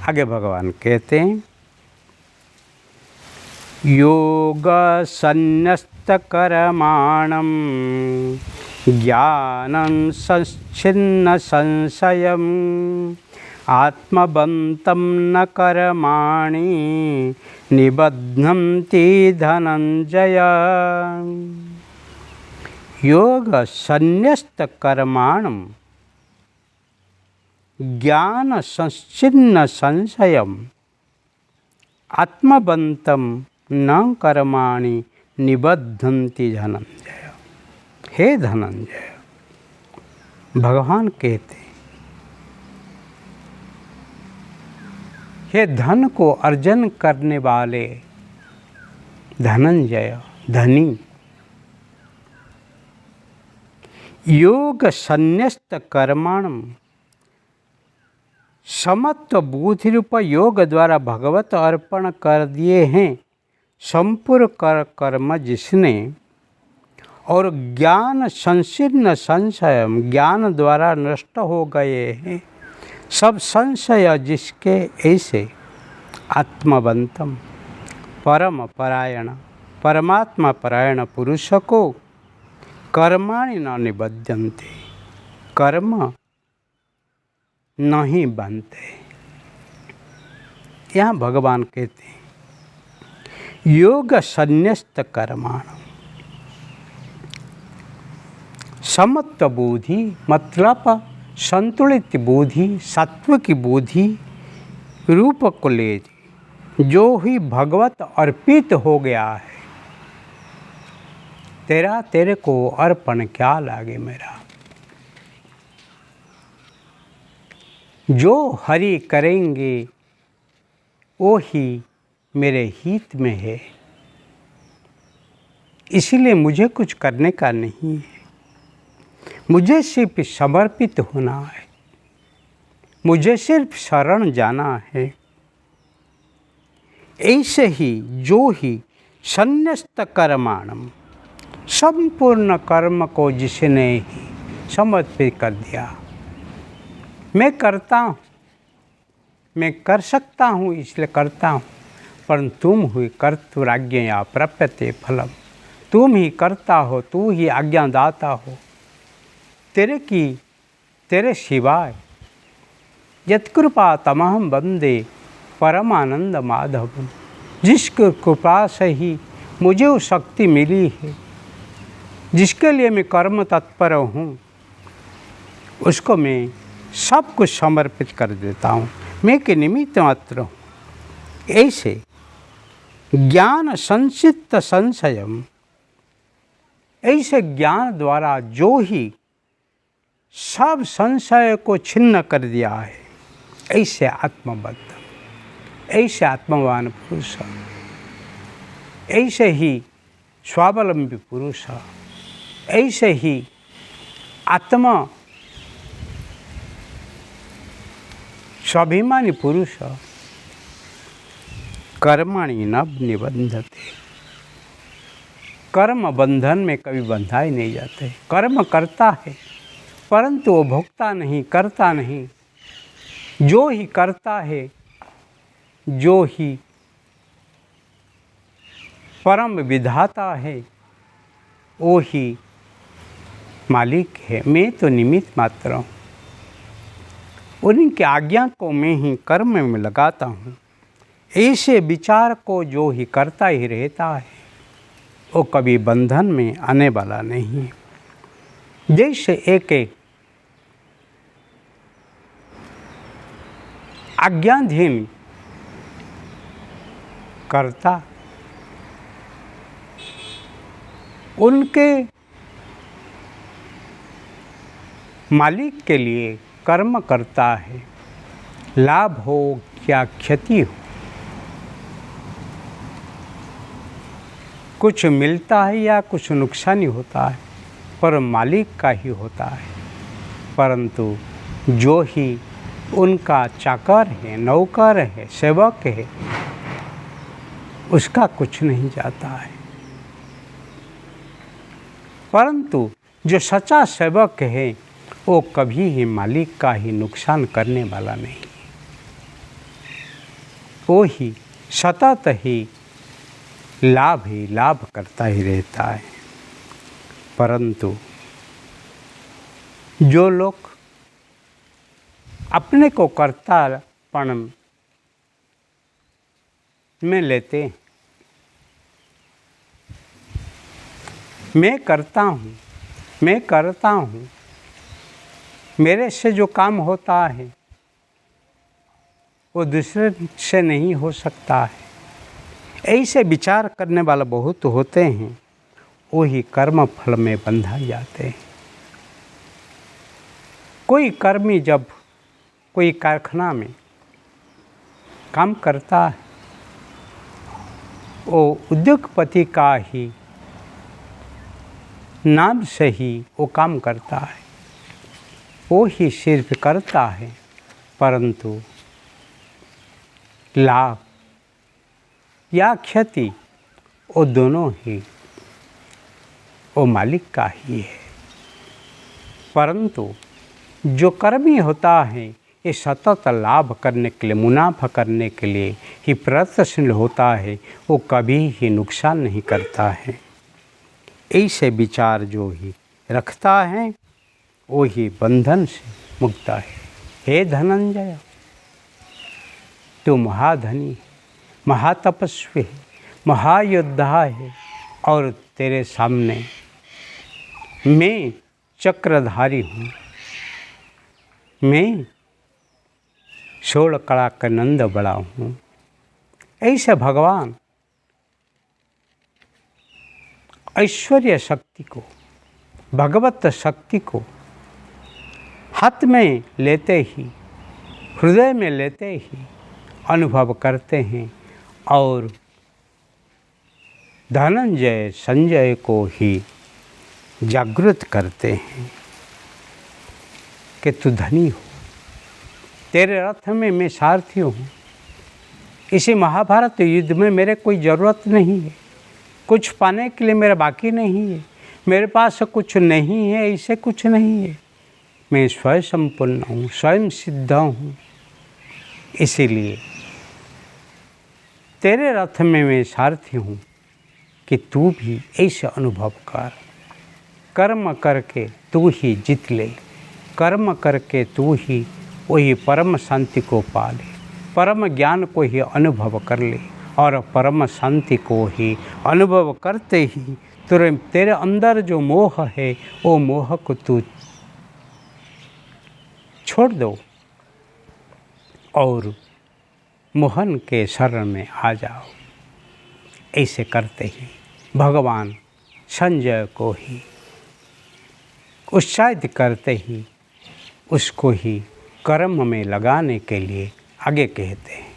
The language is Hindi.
आगे भगवान कहते हैं, योग संन्यस्त कर्माणं ज्ञानं सच्छिन्न संशयम् आत्मबन्तं न कर्माणि निबध्नन्ति धनंजय। योग संन्यस्त कर्माणं ज्ञान संच्छिन्न संशयम् आत्मबन्तं न कर्माणि निबध्नन्ति धनंजय। हे धनंजय, भगवान कहते, हे धन को अर्जन करने वाले धनंजय, धनी, योग संन्यस्त कर्माणं समत्व बुद्धि रूप योग द्वारा भगवत अर्पण कर दिए हैं संपूर्ण कर्म जिसने, और ज्ञान संशीर्ण संशय ज्ञान द्वारा नष्ट हो गए हैं सब संशय जिसके, ऐसे आत्मबंतम परम परायण परमात्मा परायण पुरुष को कर्माणि न निबध्यन्ते, कर्म नहीं बनते। यहाँ भगवान कहते हैं योग संन्यस्त कर्माण समत्व बुद्धि, मतलब संतुलित बुद्धि, सात्विक बुद्धि रूप को ले जो ही भगवत अर्पित हो गया है, तेरे को अर्पण क्या लागे मेरा। जो हरि करेंगे वो ही मेरे हित में है, इसलिए मुझे कुछ करने का नहीं है, मुझे सिर्फ समर्पित होना है, मुझे सिर्फ शरण जाना है। ऐसे ही जो ही संन्यस्त कर्माणम, संपूर्ण कर्म को जिसने ही समर्पित कर दिया, मैं करता हूँ, मैं कर सकता हूँ इसलिए करता हूँ, परंतु तुम हुई कर्तुराज्ञया प्राप्यते फलम, तुम ही करता हो, तू ही आज्ञादाता हो, तेरे सिवाय यत्कृपा तमहम वंदे परमानंद माधव, जिसकी कृपा से ही मुझे वो शक्ति मिली है, जिसके लिए मैं कर्म तत्पर हूँ, उसको मैं सब कुछ समर्पित कर देता हूँ, मैं के निमित्त मात्र हूँ। ऐसे ज्ञान संचित संशयम, ऐसे ज्ञान द्वारा जो ही सब संशय को छिन्न कर दिया है, ऐसे आत्मबद्ध, ऐसे आत्मवान पुरुष, ऐसे ही स्वावलंबी पुरुष, ऐसे ही आत्मा स्वाभिमानी पुरुष कर्माणि न निबंधते, कर्म बंधन में कभी बंधा ही नहीं जाते। कर्म करता है परंतु वो भोगता नहीं, करता नहीं, जो ही करता है, जो ही परम विधाता है, वो ही मालिक है, मैं तो निमित्त मात्र हूँ। उनकी आज्ञा को मैं ही कर्म में लगाता हूँ, ऐसे विचार को जो ही करता ही रहता है, वो कभी बंधन में आने वाला नहीं है। जैसे एक आज्ञाधीन कर्ता उनके मालिक के लिए कर्म करता है, लाभ हो क्या क्षति हो, कुछ मिलता है या कुछ नुकसान ही होता है, पर मालिक का ही होता है। परंतु जो ही उनका चाकर है, नौकर है, सेवक है, उसका कुछ नहीं जाता है। परंतु जो सच्चा सेवक है वो कभी ही मालिक का ही नुकसान करने वाला नहीं। वो ही सतत ही लाभ करता ही रहता है। परंतु जो लोग अपने को कर्तापन में लेते हैं, मैं करता हूँ, मेरे से जो काम होता है वो दूसरे से नहीं हो सकता है, ऐसे विचार करने वाला बहुत होते हैं। वही कर्म फल में बंधा जाते हैं। कोई कर्मी जब कोई कारखाना में काम करता है, वो उद्योगपति का ही नाम से ही वो काम करता है, वो ही सिर्फ करता है, परंतु लाभ या क्षति वो दोनों ही वो मालिक का ही है। परंतु जो कर्मी होता है ये सतत लाभ करने के लिए, मुनाफा करने के लिए ही प्रयत्नशील होता है, वो कभी ही नुकसान नहीं करता है। ऐसे विचार जो ही रखता है वो ही बंधन से मुक्त है। हे धनंजय, तू महाधनी, महातपस्वी है, महायोद्धा है, और तेरे सामने मैं चक्रधारी हूँ, मैं सोल कला का नंद बड़ा हूँ। ऐसे भगवान ऐश्वर्य शक्ति को, भगवत शक्ति को हाथ में लेते ही, हृदय में लेते ही अनुभव करते हैं और धनंजय संजय को ही जागृत करते हैं कि तू धनी हो, तेरे रथ में मैं सारथी हूँ। इसी महाभारत युद्ध में मेरे कोई ज़रूरत नहीं है, कुछ पाने के लिए मेरा बाकी नहीं है, मेरे पास कुछ नहीं है, ऐसे कुछ नहीं है, मैं स्वयं संपूर्ण हूँ, स्वयं सिद्ध हूँ। इसीलिए तेरे रथ में मैं सारथी हूँ कि तू भी ऐसे अनुभव कर। कर्म करके तू ही जीत ले, कर्म करके तू ही वही परम शांति को पा ले, परम ज्ञान को ही अनुभव कर ले, और परम शांति को ही अनुभव करते ही तेरे अंदर जो मोह है वो मोह को तू छोड़ दो और मोहन के शरण में आ जाओ। ऐसे करते ही भगवान संजय को ही उत्साहित करते ही उसको ही कर्म में लगाने के लिए आगे कहते हैं।